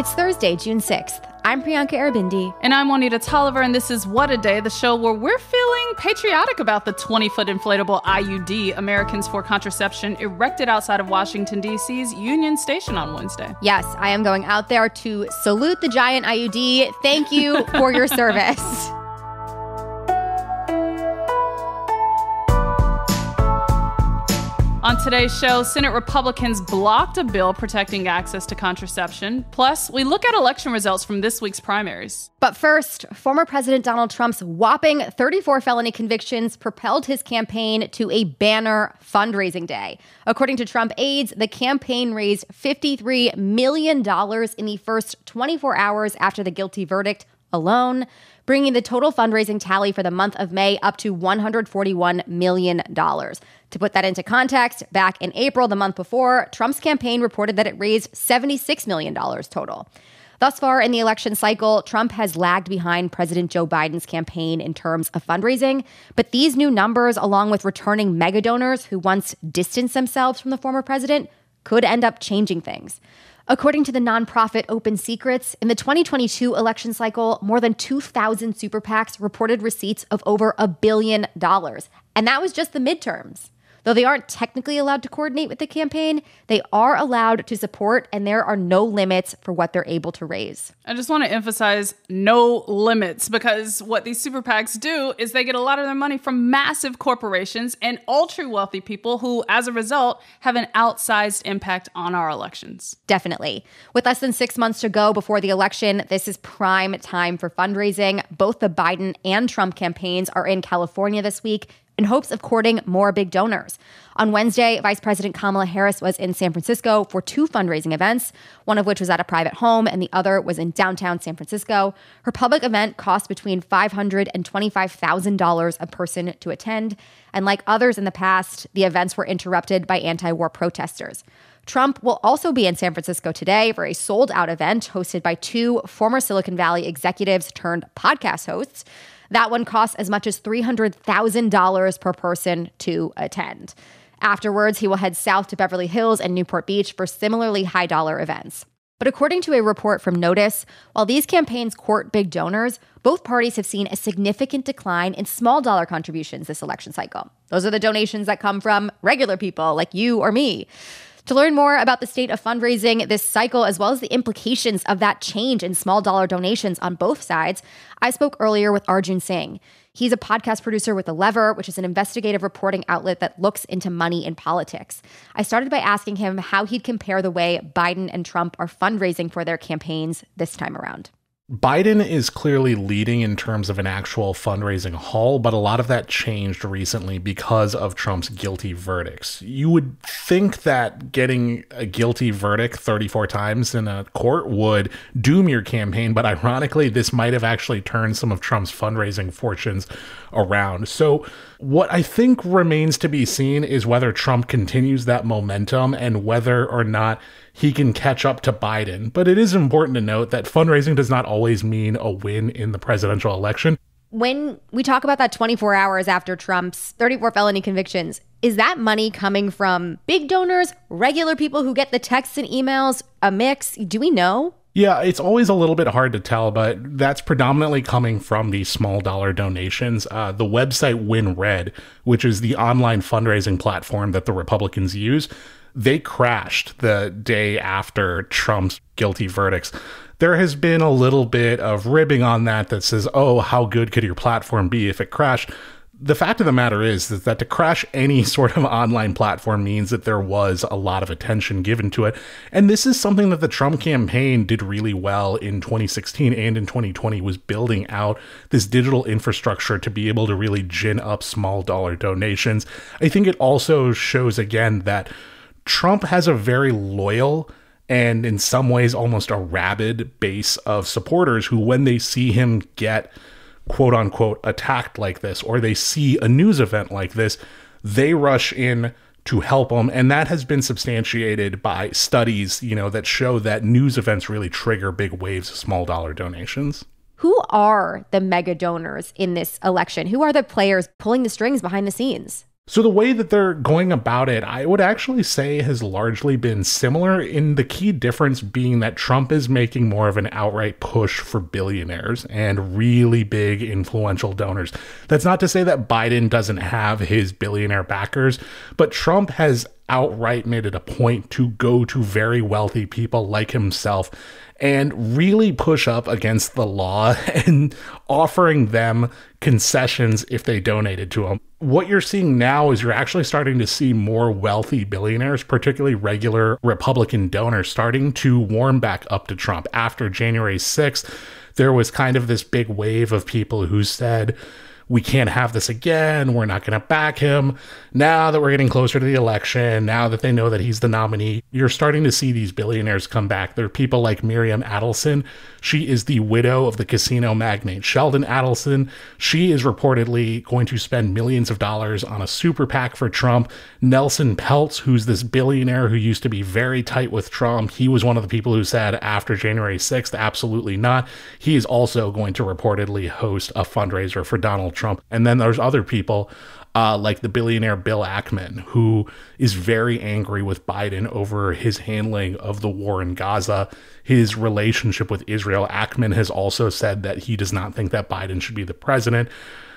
It's Thursday, June 6th. I'm Priyanka Arabindi. And I'm Juanita Tolliver, and this is What a Day, the show where we're feeling patriotic about the 20-foot inflatable IUD Americans for Contraception erected outside of Washington, D.C.'s Union Station on Wednesday. Yes, I am going out there to salute the giant IUD. Thank you for your service. On today's show, Senate Republicans blocked a bill protecting access to contraception. Plus, we look at election results from this week's primaries. But first, former President Donald Trump's whopping 34 felony convictions propelled his campaign to a banner fundraising day. According to Trump aides, the campaign raised $53 million in the first 24 hours after the guilty verdict alone, bringing the total fundraising tally for the month of May up to $141 million. To put that into context, back in April, the month before, Trump's campaign reported that it raised $76 million total. Thus far in the election cycle, Trump has lagged behind President Joe Biden's campaign in terms of fundraising. But these new numbers, along with returning mega donors who once distanced themselves from the former president, could end up changing things. According to the nonprofit Open Secrets, in the 2022 election cycle, more than 2,000 super PACs reported receipts of over $1 billion. And that was just the midterms. Though they aren't technically allowed to coordinate with the campaign, they are allowed to support, and there are no limits for what they're able to raise. I just want to emphasize no limits, because what these super PACs do is they get a lot of their money from massive corporations and ultra wealthy people who, as a result, have an outsized impact on our elections. Definitely. With less than 6 months to go before the election, this is prime time for fundraising. Both the Biden and Trump campaigns are in California this week in hopes of courting more big donors. On Wednesday, Vice President Kamala Harris was in San Francisco for two fundraising events, one of which was at a private home and the other was in downtown San Francisco. Her public event cost between $500 and $25,000 a person to attend. And like others in the past, the events were interrupted by anti-war protesters. Trump will also be in San Francisco today for a sold-out event hosted by two former Silicon Valley executives turned podcast hosts. That one costs as much as $300,000 per person to attend. Afterwards, he will head south to Beverly Hills and Newport Beach for similarly high-dollar events. But according to a report from Notice, while these campaigns court big donors, both parties have seen a significant decline in small-dollar contributions this election cycle. Those are the donations that come from regular people like you or me. To learn more about the state of fundraising this cycle, as well as the implications of that change in small dollar donations on both sides, I spoke earlier with Arjun Singh. He's a podcast producer with The Lever, which is an investigative reporting outlet that looks into money in politics. I started by asking him how he'd compare the way Biden and Trump are fundraising for their campaigns this time around. Biden is clearly leading in terms of an actual fundraising haul, but a lot of that changed recently because of Trump's guilty verdicts. You would think that getting a guilty verdict 34 times in a court would doom your campaign, but ironically, this might have actually turned some of Trump's fundraising fortunes around. So what I think remains to be seen is whether Trump continues that momentum and whether or not he can catch up to Biden. But it is important to note that fundraising does not always mean a win in the presidential election. When we talk about that 24 hours after Trump's 34 felony convictions, is that money coming from big donors, regular people who get the texts and emails, a mix? Do we know? Yeah, it's always a little bit hard to tell, but that's predominantly coming from these small dollar donations. The website WinRed, which is the online fundraising platform that the Republicans use, they crashed the day after Trump's guilty verdicts. There has been a little bit of ribbing on that says, oh, how good could your platform be if it crashed? The fact of the matter is that to crash any sort of online platform means that there was a lot of attention given to it. And this is something that the Trump campaign did really well in 2016 and in 2020, was building out this digital infrastructure to be able to really gin up small dollar donations. I think it also shows again that Trump has a very loyal and in some ways almost a rabid base of supporters who, when they see him get quote unquote attacked like this, or they see a news event like this, they rush in to help him. And that has been substantiated by studies, that show that news events really trigger big waves of small dollar donations. Who are the mega donors in this election? Who are the players pulling the strings behind the scenes? So the way that they're going about it, I would actually say has largely been similar, in the key difference being that Trump is making more of an outright push for billionaires and really big influential donors. That's not to say that Biden doesn't have his billionaire backers, but Trump has outright made it a point to go to very wealthy people like himself and really push up against the law and offering them concessions if they donated to him. What you're seeing now is you're actually starting to see more wealthy billionaires, particularly regular Republican donors, starting to warm back up to Trump. After January 6th, there was kind of this big wave of people who said, we can't have this again. We're not going to back him. Now that we're getting closer to the election, now that they know that he's the nominee, you're starting to see these billionaires come back. There are people like Miriam Adelson. She is the widow of the casino magnate Sheldon Adelson. She is reportedly going to spend millions of dollars on a super PAC for Trump. Nelson Peltz, who's this billionaire who used to be very tight with Trump, he was one of the people who said after January 6th, absolutely not. He is also going to reportedly host a fundraiser for Donald Trump. And then there's other people like the billionaire Bill Ackman, who is very angry with Biden over his handling of the war in Gaza, his relationship with Israel. Ackman has also said that he does not think that Biden should be the president.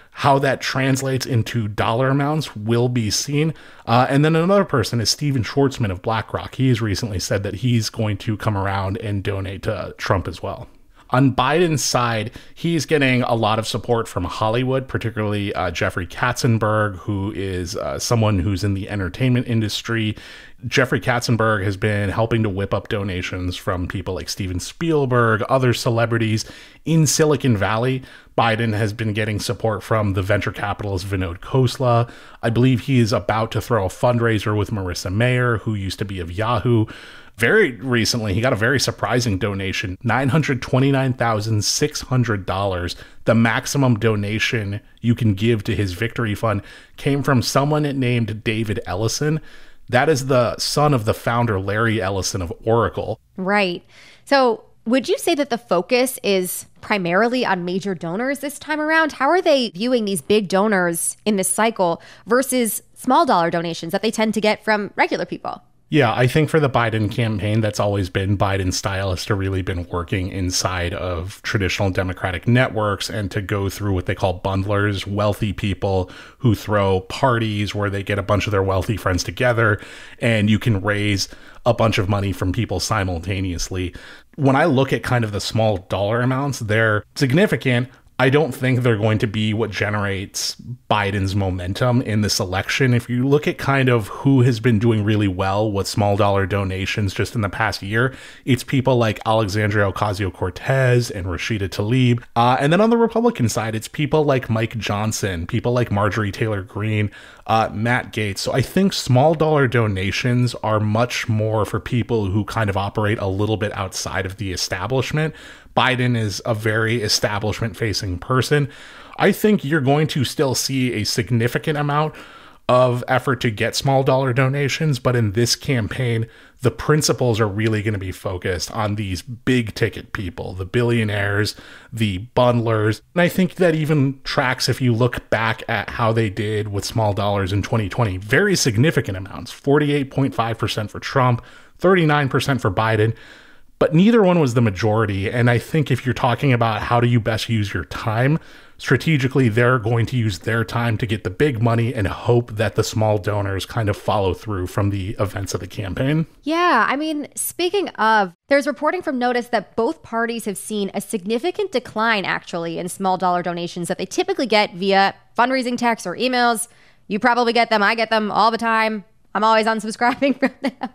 How that translates into dollar amounts will be seen. And then another person is Steven Schwartzman of BlackRock. He has recently said that he's going to come around and donate to Trump as well. On Biden's side, he's getting a lot of support from Hollywood, particularly Jeffrey Katzenberg, who is someone who's in the entertainment industry. Jeffrey Katzenberg has been helping to whip up donations from people like Steven Spielberg, other celebrities in Silicon Valley. Biden has been getting support from the venture capitalist Vinod Khosla. I believe he is about to throw a fundraiser with Marissa Mayer, who used to be of Yahoo. Very recently, he got a very surprising donation, $929,600. The maximum donation you can give to his victory fund came from someone named David Ellison. That is the son of the founder, Larry Ellison of Oracle. Right. So would you say that the focus is primarily on major donors this time around? How are they viewing these big donors in this cycle versus small dollar donations that they tend to get from regular people? Yeah, I think for the Biden campaign, that's always been Biden's style, is to really been working inside of traditional Democratic networks and to go through what they call bundlers, wealthy people who throw parties where they get a bunch of their wealthy friends together and you can raise a bunch of money from people simultaneously. When I look at kind of the small dollar amounts, they're significant. I don't think they're going to be what generates Biden's momentum in this election. If you look at kind of who has been doing really well with small dollar donations just in the past year, it's people like Alexandria Ocasio-Cortez and Rashida Tlaib. And then on the Republican side, it's people like Mike Johnson, people like Marjorie Taylor Greene, Matt Gaetz. So I think small dollar donations are much more for people who kind of operate a little bit outside of the establishment. Biden is a very establishment-facing person. I think you're going to still see a significant amount of effort to get small dollar donations, but in this campaign, the principles are really going to be focused on these big ticket people, the billionaires, the bundlers. And I think that even tracks if you look back at how they did with small dollars in 2020, very significant amounts, 48.5% for Trump, 39% for Biden. But neither one was the majority. And I think if you're talking about how do you best use your time, strategically, they're going to use their time to get the big money and hope that the small donors kind of follow through from the events of the campaign. Yeah, I mean, speaking of, there's reporting from Notice that both parties have seen a significant decline, actually, in small dollar donations that they typically get via fundraising texts or emails. You probably get them. I get them all the time. I'm always unsubscribing from them.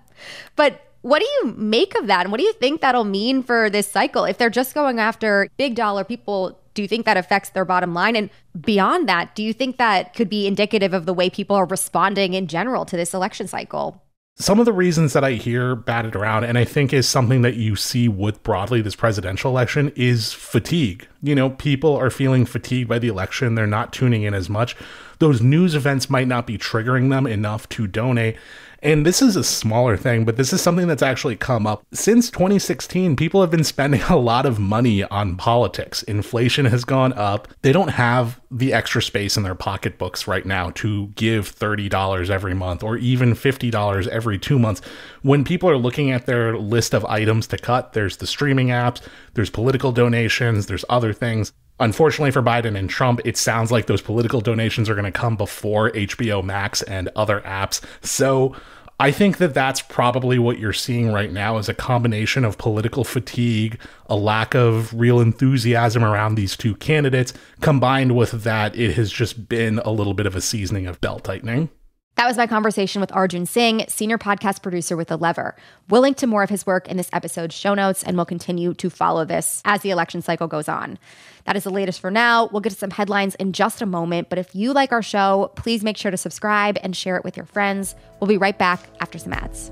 But what do you make of that? And what do you think that'll mean for this cycle? If they're just going after big dollar people, do you think that affects their bottom line? And beyond that, do you think that could be indicative of the way people are responding in general to this election cycle? Some of the reasons that I hear batted around, and I think is something that you see with broadly this presidential election, is fatigue. You know, people are feeling fatigued by the election. They're not tuning in as much. those news events might not be triggering them enough to donate. And this is a smaller thing, but this is something that's actually come up. Since 2016, people have been spending a lot of money on politics. Inflation has gone up. They don't have the extra space in their pocketbooks right now to give $30 every month or even $50 every 2 months. When people are looking at their list of items to cut, there's the streaming apps, there's political donations, there's other things. Unfortunately for Biden and Trump, it sounds like those political donations are going to come before HBO Max and other apps. So I think that that's probably what you're seeing right now is a combination of political fatigue, a lack of real enthusiasm around these two candidates, combined with that it has just been a little bit of a seasoning of belt tightening. That was my conversation with Arjun Singh, senior podcast producer with The Lever. We'll link to more of his work in this episode's show notes, and we'll continue to follow this as the election cycle goes on. That is the latest for now. We'll get to some headlines in just a moment, but if you like our show, please make sure to subscribe and share it with your friends. We'll be right back after some ads.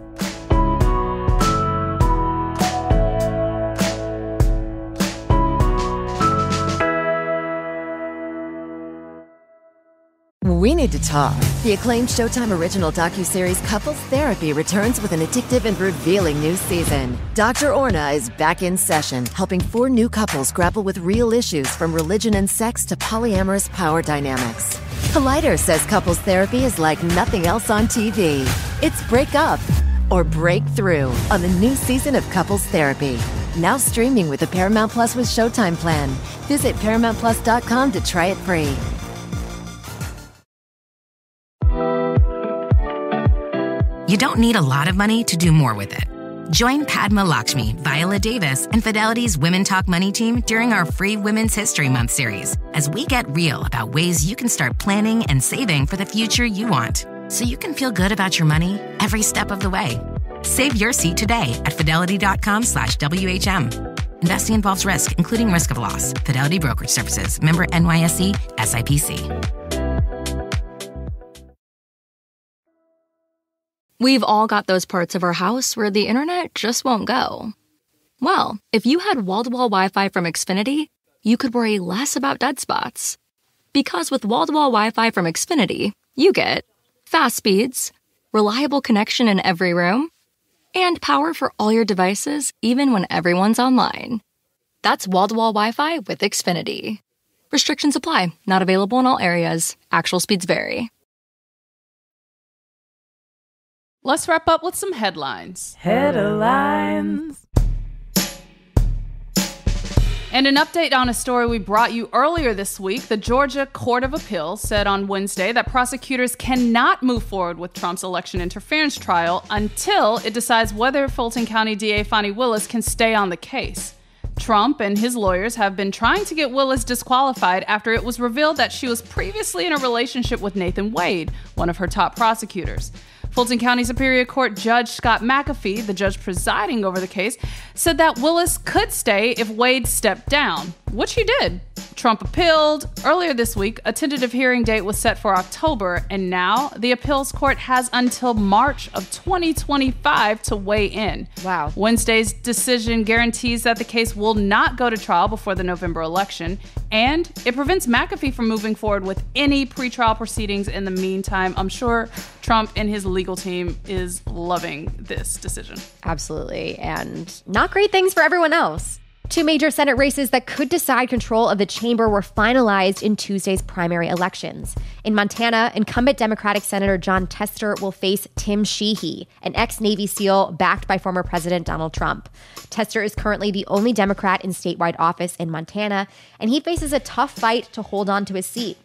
We need to talk. The acclaimed Showtime original docuseries Couples Therapy returns with an addictive and revealing new season. Dr. Orna is back in session, helping 4 new couples grapple with real issues from religion and sex to polyamorous power dynamics. Collider says couples therapy is like nothing else on TV. It's break up or break through on the new season of Couples Therapy. Now streaming with the Paramount Plus with Showtime plan. Visit ParamountPlus.com to try it free. You don't need a lot of money to do more with it. Join Padma Lakshmi, Viola Davis, and Fidelity's Women Talk Money team during our free Women's History Month series as we get real about ways you can start planning and saving for the future you want, so you can feel good about your money every step of the way. Save your seat today at fidelity.com/WHM. Investing involves risk, including risk of loss. Fidelity Brokerage Services. Member NYSE, SIPC. We've all got those parts of our house where the internet just won't go. Well, if you had wall-to-wall Wi-Fi from Xfinity, you could worry less about dead spots. Because with wall-to-wall Wi-Fi from Xfinity, you get fast speeds, reliable connection in every room, and power for all your devices even when everyone's online. That's wall-to-wall Wi-Fi with Xfinity. Restrictions apply. Not available in all areas. Actual speeds vary. Let's wrap up with some headlines. Headlines. And an update on a story we brought you earlier this week. The Georgia Court of Appeals said on Wednesday that prosecutors cannot move forward with Trump's election interference trial until it decides whether Fulton County DA Fani Willis can stay on the case. Trump and his lawyers have been trying to get Willis disqualified after it was revealed that she was previously in a relationship with Nathan Wade, one of her top prosecutors. Fulton County Superior Court Judge Scott McAfee, the judge presiding over the case, said that Willis could stay if Wade stepped down, which he did. Trump appealed. Earlier this week, a tentative hearing date was set for October, and now the appeals court has until March of 2025 to weigh in. Wow. Wednesday's decision guarantees that the case will not go to trial before the November election, and it prevents McAfee from moving forward with any pretrial proceedings in the meantime. I'm sure Trump and his legal team is loving this decision. Absolutely. And not great things for everyone else. 2 major Senate races that could decide control of the chamber were finalized in Tuesday's primary elections. In Montana, incumbent Democratic Senator Jon Tester will face Tim Sheehy, an ex-Navy SEAL backed by former President Donald Trump. Tester is currently the only Democrat in statewide office in Montana, and he faces a tough fight to hold on to his seat.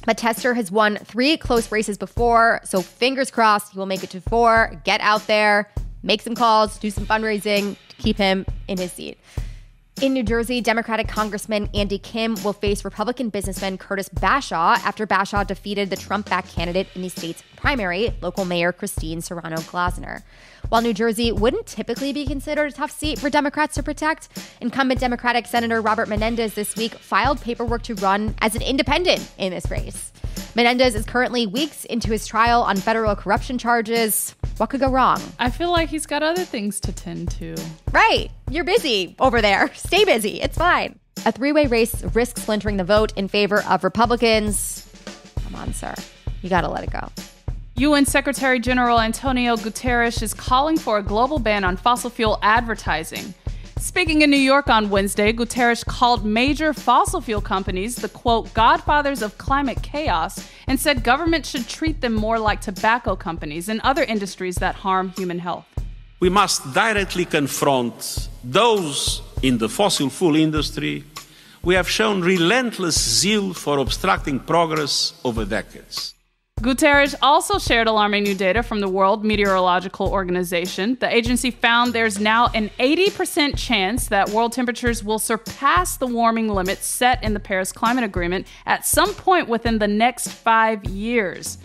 But Tester has won 3 close races before, so fingers crossed he will make it to 4, get out there, make some calls, do some fundraising to keep him in his seat. In New Jersey, Democratic Congressman Andy Kim will face Republican businessman Curtis Bashaw after Bashaw defeated the Trump-backed candidate in the state's primary, local mayor Christine Serrano-Glasner. While New Jersey wouldn't typically be considered a tough seat for Democrats to protect, incumbent Democratic Senator Robert Menendez this week filed paperwork to run as an independent in this race. Menendez is currently weeks into his trial on federal corruption charges. What could go wrong? I feel like he's got other things to tend to. Right. You're busy over there. Stay busy. It's fine. A 3-way race risks splintering the vote in favor of Republicans. Come on, sir. You got to let it go. UN Secretary General Antonio Guterres is calling for a global ban on fossil fuel advertising. Speaking in New York on Wednesday, Guterres called major fossil fuel companies the, quote, godfathers of climate chaos, and said governments should treat them more like tobacco companies and other industries that harm human health. We must directly confront those in the fossil fuel industry who have shown relentless zeal for obstructing progress over decades. Guterres also shared alarming new data from the World Meteorological Organization. The agency found there's now an 80% chance that world temperatures will surpass the warming limits set in the Paris Climate Agreement at some point within the next 5 years.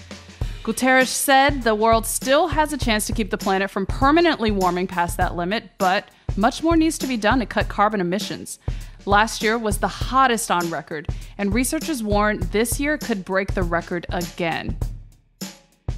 Guterres said the world still has a chance to keep the planet from permanently warming past that limit, but much more needs to be done to cut carbon emissions. Last year was the hottest on record, and researchers warn this year could break the record again.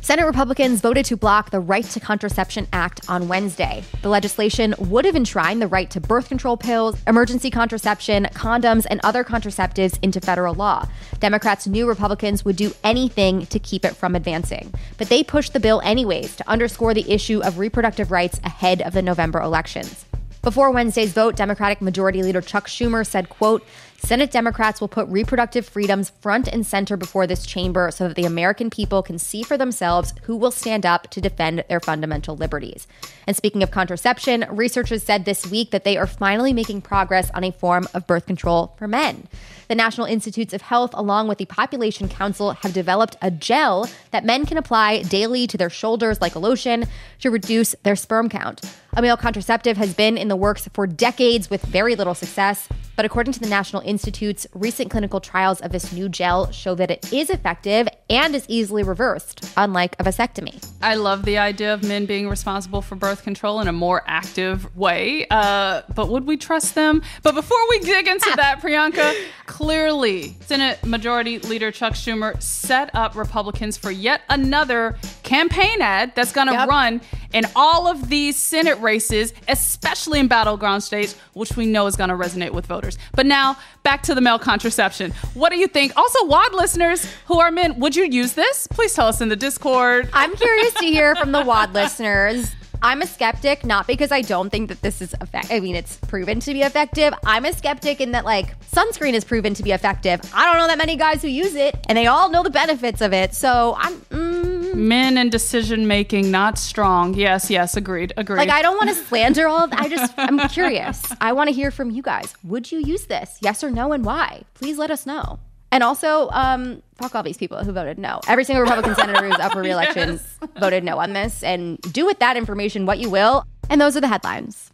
Senate Republicans voted to block the Right to Contraception Act on Wednesday. The legislation would have enshrined the right to birth control pills, emergency contraception, condoms, and other contraceptives into federal law. Democrats knew Republicans would do anything to keep it from advancing, but they pushed the bill anyways to underscore the issue of reproductive rights ahead of the November elections. Before Wednesday's vote, Democratic Majority Leader Chuck Schumer said, quote, Senate Democrats will put reproductive freedoms front and center before this chamber so that the American people can see for themselves who will stand up to defend their fundamental liberties. And speaking of contraception, researchers said this week that they are finally making progress on a form of birth control for men. The National Institutes of Health, along with the Population Council, have developed a gel that men can apply daily to their shoulders like a lotion to reduce their sperm count. A male contraceptive has been in the works for decades with very little success, but according to the National Institutes, recent clinical trials of this new gel show that it is effective and is easily reversed, unlike a vasectomy. I love the idea of men being responsible for birth control in a more active way, but would we trust them? But before we dig into that, Priyanka, clearly Senate Majority Leader Chuck Schumer set up Republicans for yet another campaign ad that's going to run in all of these Senate races, especially in battleground states, which we know is going to resonate with voters. But now, back to the male contraception. What do you think? Also, WAD listeners who are men, would you use this? Please tell us in the Discord. I'm curious to hear from the WAD listeners. I'm a skeptic, not because I don't think that this is effective. I mean, it's proven to be effective. I'm a skeptic in that, like, sunscreen is proven to be effective. I don't know that many guys who use it, and they all know the benefits of it. So Men and decision making not strong. Yes, agreed. Like, I don't want to slander all of that. I'm curious. I want to hear from you guys. Would you use this? Yes or no, and why? Please let us know. And also, fuck all these people who voted no. Every single Republican senator who's up for re-election voted no on this. And do with that information what you will. And those are the headlines.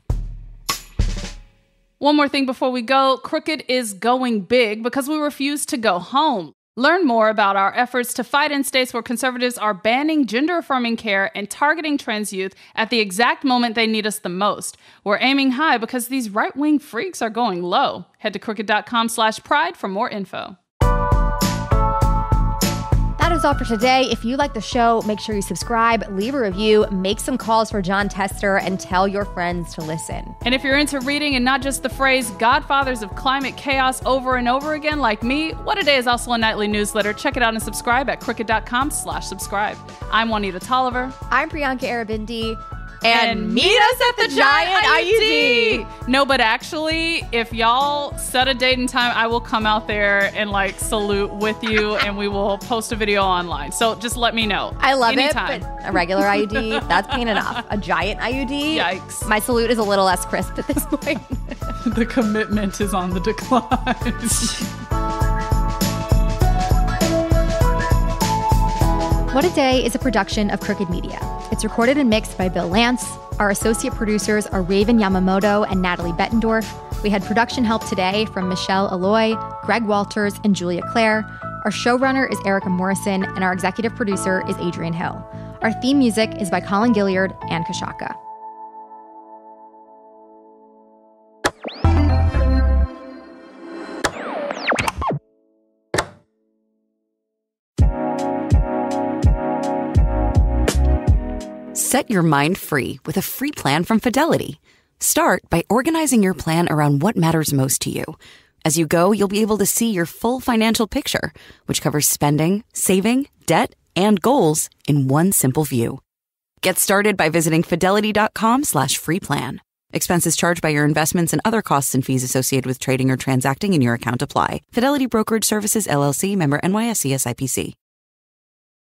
One more thing before we go. Crooked is going big because we refuse to go home. Learn more about our efforts to fight in states where conservatives are banning gender-affirming care and targeting trans youth at the exact moment they need us the most. We're aiming high because these right-wing freaks are going low. Head to crooked.com/pride for more info. That is all for today. If you like the show, make sure you subscribe, leave a review, make some calls for John Tester, and tell your friends to listen. And if you're into reading and not just the phrase godfathers of climate chaos over and over again like me, What A Day is also a nightly newsletter. Check it out and subscribe at crooked.com/subscribe. I'm Juanita Tolliver. I'm Priyanka Arabindi. And meet us at the Giant IUD. No, but actually, if y'all set a date and time, I will come out there and like salute with you, and we will post a video online. So just let me know. I love anytime. it, but a regular IUD, that's pain enough. A giant IUD? Yikes. My salute is a little less crisp at this point. The commitment is on the decline. What a Day is a production of Crooked Media. It's recorded and mixed by Bill Lance. Our associate producers are Raven Yamamoto and Natalie Bettendorf. We had production help today from Michelle Alloy, Greg Walters, and Julia Clare. Our showrunner is Erica Morrison, and our executive producer is Adrian Hill. Our theme music is by Colin Gilliard and Kashaka. Set your mind free with a free plan from Fidelity. Start by organizing your plan around what matters most to you. As you go, you'll be able to see your full financial picture, which covers spending, saving, debt, and goals in one simple view. Get started by visiting fidelity.com/free plan. Expenses charged by your investments and other costs and fees associated with trading or transacting in your account apply. Fidelity Brokerage Services, LLC, member NYSE SIPC.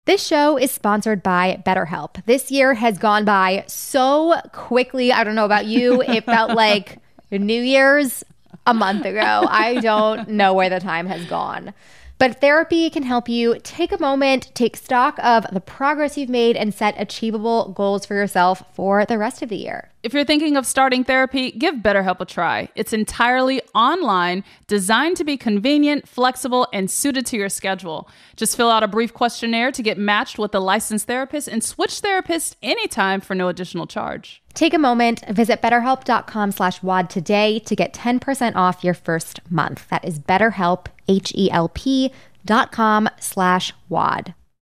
This show is sponsored by BetterHelp. This year has gone by so quickly. I don't know about you. It felt like New Year's a month ago. I don't know where the time has gone. But therapy can help you take a moment, take stock of the progress you've made, and set achievable goals for yourself for the rest of the year. If you're thinking of starting therapy, give BetterHelp a try. It's entirely online, designed to be convenient, flexible, and suited to your schedule. Just fill out a brief questionnaire to get matched with a licensed therapist and switch therapists anytime for no additional charge. Take a moment, visit betterhelp.com/WAD today to get 10% off your first month. That is BetterHelp, HELP.com/WAD.